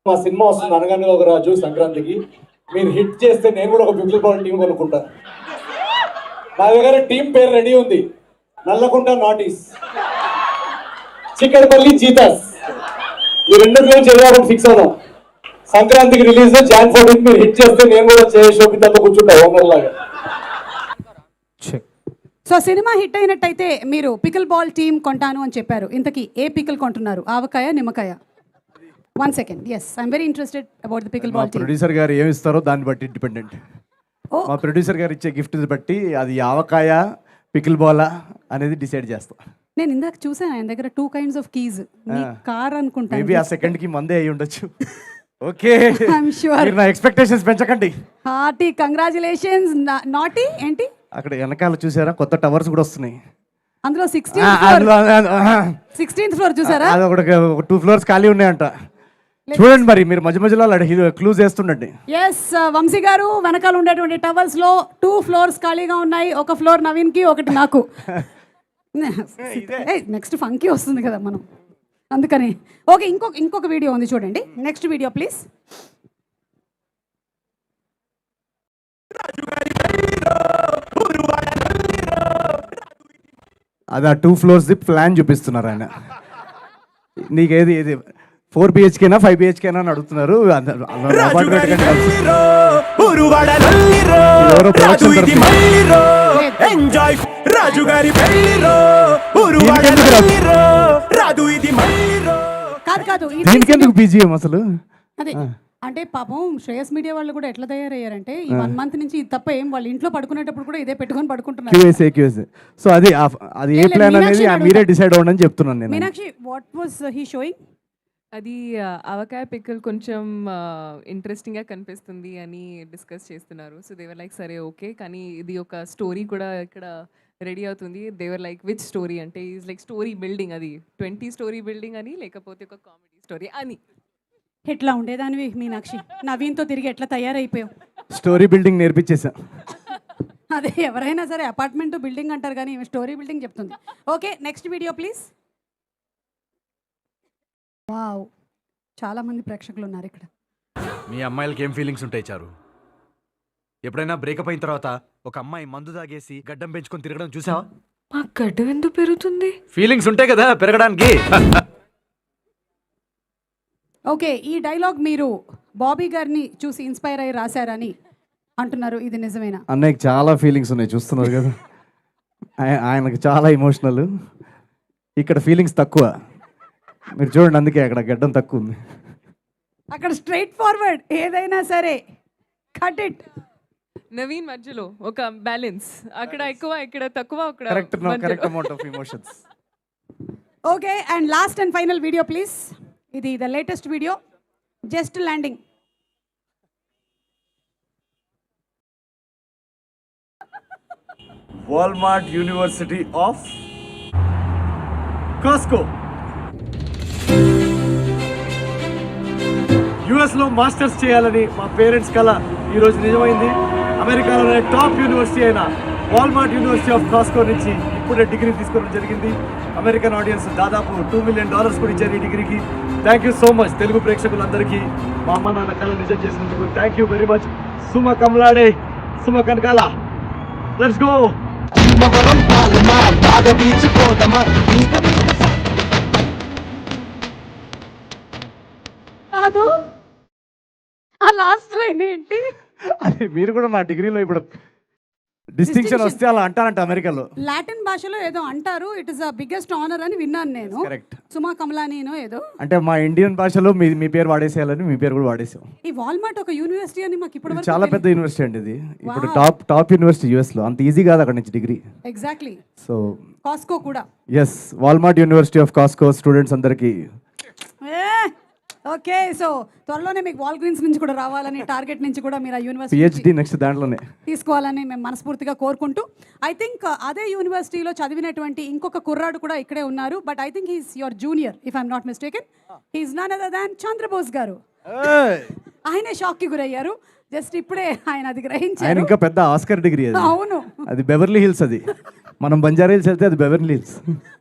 మా సినిమా వస్తుంది అనగానే ఒక రాజు సంక్రాంతికి. మీరు హిట్ చేస్తే నేను కూడా ఒక పికిల్ బాల్ టీం కొనుక్కుంటా. నా దగ్గర టీం పేరు రెడీ ఉంది. నల్లకుంట నాటీస్, చిక్కడపల్లి చీతాస్. ఈ రెండు పేరు చదివాలని ఫిక్స్ అవుదాం. సంక్రాంతికి రిలీజ్ జాన్ 14 మీరు హిట్ చేస్తే నేను కూడా శోభితతో కూర్చుంటా ఓనర్ లాగా. సో సినిమా హిట్ అయినట్టయితే మీరు పికిల్ బాల్ టీమ్ కొంటాను అని చెప్పారు. ఇంతకీ ఏ పికిల్ కొంటున్నారు? ఆవకాయ, నిమ్మకాయ? 1 second. Yes, I'm very interested about the pickle ball team. Producer గారు ఏమి ఇస్తారో దాన్ని బట్టి డిపెండెంట్. మా ప్రొడ్యూసర్ గారు ఇచ్చే గిఫ్ట్ బట్టి అది ఆవకాయ, పికిల్ బాలా అనేది డిసైడ్ చేస్తాం. నేను ఇందాక చూసాను ఆయన దగ్గర 2 kinds of keys. Me car అనుకుంటా. మేబీ ఆ సెకండ్ కి మందే అయి ఉండొచ్చు. Okay, I'm sure. మీరు నా ఎక్స్పెక్టేషన్స్ పెంచకండి. Hearty congratulations. నాటి ఏంటి అక్కడ వెనకాల చూసారా కొత్త టవర్స్ కూడా వస్తున్నాయి. అందులో 16th floor చూసారా? అది ఒక 2 floors ఖాళీ ఉన్నాయంట. చూడండి మరి మీరు మధ్య మధ్యలో క్లూజ్ వేస్తుండండి. ఎస్, వంశీ గారు వెనకాల ఉండేటువంటి టవర్స్ లో 2 floors ఖాళీగా ఉన్నాయి. ఒక ఫ్లోర్ నవీన్ కి, ఒకటి నాకు. నెక్స్ట్ ఫంకీ వస్తుంది కదా మనం, అందుకని. ఓకే, ఇంకొక వీడియో ఉంది చూడండి. Next video please. అది ఆ 2 floors ది ప్లాన్ చూపిస్తున్నారు ఆయన. నీకేది ఏది 4 BHK 5 BHK అని అడుగుతున్నారు. దీనికెందుకు BGM అసలు? అదే అంటే పాపం శ్రేయస్ మీడియా వాళ్ళు కూడా ఎట్లా తయారయ్యారంటే ఈ 1 month నుంచి ఇది తప్ప ఏం వాళ్ళు ఇంట్లో పడుకునేటప్పుడు కూడా ఇదే పెట్టుకొని పడుకుంటున్నారు. సో అది ఏ ప్లాన్ అనేది మీరే డిసైడ్ అవ్వండి అని చెప్తున్నాను నేను. Meenakshi, what was he showing? అది ఆవకాయ పిక్కల్ కొంచెం ఇంట్రెస్టింగ్గా కనిపిస్తుంది అని డిస్కస్ చేస్తున్నారు. సో దేవర్ లైక్ సరే ఓకే, కానీ ఇది ఒక స్టోరీ కూడా ఇక్కడ రెడీ అవుతుంది. దేవర్ లైక్ విచ్ స్టోరీ అంటే ఈజ్ లైక్ స్టోరీ బిల్డింగ్, అది 20 story బిల్డింగ్ అని, లేకపోతే ఒక కామెడీ స్టోరీ అని. ఎట్లా ఉండేదానివి మీనాక్షి, నవీన్తో తిరిగి ఎట్లా తయారైపోయావు? Story building నేర్పించేసా. అదే ఎవరైనా సరే అపార్ట్మెంట్ బిల్డింగ్ అంటారు కానీ స్టోరీ బిల్డింగ్ చెప్తుంది. Okay, next video please. Wow, చాలా మంది ప్రేక్షకులు ఉన్నారు ఇక్కడ. మీ అమ్మాయిలకి ఏం ఫీలింగ్స్ ఉంటాయి చారు? ఎప్పుడైనా బ్రేకప్ అయిన తర్వాత ఒక అమ్మాయి మందు తాగేసి గడ్డం పెంచుకొని తిరగడం చూసావా? మా గడ్డం ఎందుకు పెరుగుతుంది? ఫీలింగ్స్ ఉంటాయి కదా పెరగడానికి. ఓకే, ఈ డైలాగ్ మీరు బాబీ గారిని చూసి ఇన్స్పైర్ అయ్యి రాశారని అంటున్నారు, ఇది నిజమేనా? అన్నయ్యకి చాలా ఫీలింగ్స్ ఉన్నాయి, చూస్తున్నారు కదా. ఆయనకు చాలా ఇమోషనల్, ఇక్కడ ఫీలింగ్స్ తక్కువ. మీరు చూడండి, అందుకే అక్కడ గడ్డం తక్కువ ఉంది. అక్కడ స్ట్రైట్ ఫార్వర్డ్, ఏదైనా సరే కట్ ఇట్. నవీన్ మధ్యలో ఒక బ్యాలెన్స్, అక్కడ ఎక్కువ ఇక్కడ తక్కువ. Correct amount of emotions. Okay, and last and final video please. ఇది the latest video, just landing. Walmart university of Costco యుఎస్లో మాస్టర్స్ చేయాలని మా పేరెంట్స్ కల ఈరోజు నిజమైంది. అమెరికాలోనే టాప్ యూనివర్సిటీ అయిన వాల్మార్ట్ యూనివర్సిటీ ఆఫ్ కాస్కో నుంచి ఇప్పుడే డిగ్రీ తీసుకోవడం జరిగింది. అమెరికన్ ఆడియన్స్ దాదాపు $2 million కూడా ఇచ్చారు ఈ డిగ్రీకి. Thank you so much Telugu ప్రేక్షకులందరికీ. మా అమ్మ నాన్న కళ నిజం చేసినందుకు thank you very much. Suma కమలాడే, సుమ కనకాల, లెట్స్ గో. ఆ లాస్ట్ లైన్ ఏంటి? అదే మీరు కూడా మా డిగ్రీలో ఇప్పుడు డిస్టింక్షన్ వస్తే అలా అంటారంట అమెరికాలో. లాటిన్ భాషలో ఏదో అంటారు, it is the biggest honour అని విన్నాను నేను. కరెక్ట్, సుమా కమలానీనో ఏదో. అంటే మా ఇండియన్ భాషలో మీ పేరు వాడేసేయాలని మీ పేరు కూడా వాడేసాం. ఈ వాల్మార్ట్ ఒక యూనివర్సిటీ అని మాకు ఇప్పుడు చాలా పెద్ద యూనివర్సిటీ అండి ఇది. ఇప్పుడు టాప్ యూనివర్సిటీ యుఎస్ లో. అంత ఈజీ కాదు అక్కడ నుంచి డిగ్రీ. ఎగ్జాక్ట్లీ. సో కాస్కో కూడా. Yes, Walmart university of Costco students అందరికీ. ఓకే, సో త్వరలోనే మీకు వాల్ గ్రీన్స్ నుంచి కూడా రావాలని, టార్గెట్ నుంచి కూడా మీరు ఆ యూనివర్సిటీ PhD నెక్స్ట్ దాంట్లోనే తీసుకోవాలని మేము మనస్ఫూర్తిగా కోరుకుంటూ, ఐ థింక్ అదే యూనివర్సిటీలో చదివినటువంటి ఇంకొక కుర్రాడు కూడా ఇక్కడే ఉన్నారు. But I think he's your junior if I'm not mistaken. He's none other than Chandrabose garu. ఆయనే షాక్ కి గురయ్యారు. జస్ట్ ఇప్పుడే ఆయన అది గ్రహించారు. ఆయన ఇంకా పెద్ద ఆస్కర్ డిగ్రీ అది. అవును, అది బెవర్లీ హిల్స్. అది మనం బంజారా హిల్స్ వెళ్తే అది బెవర్లీ హిల్స్.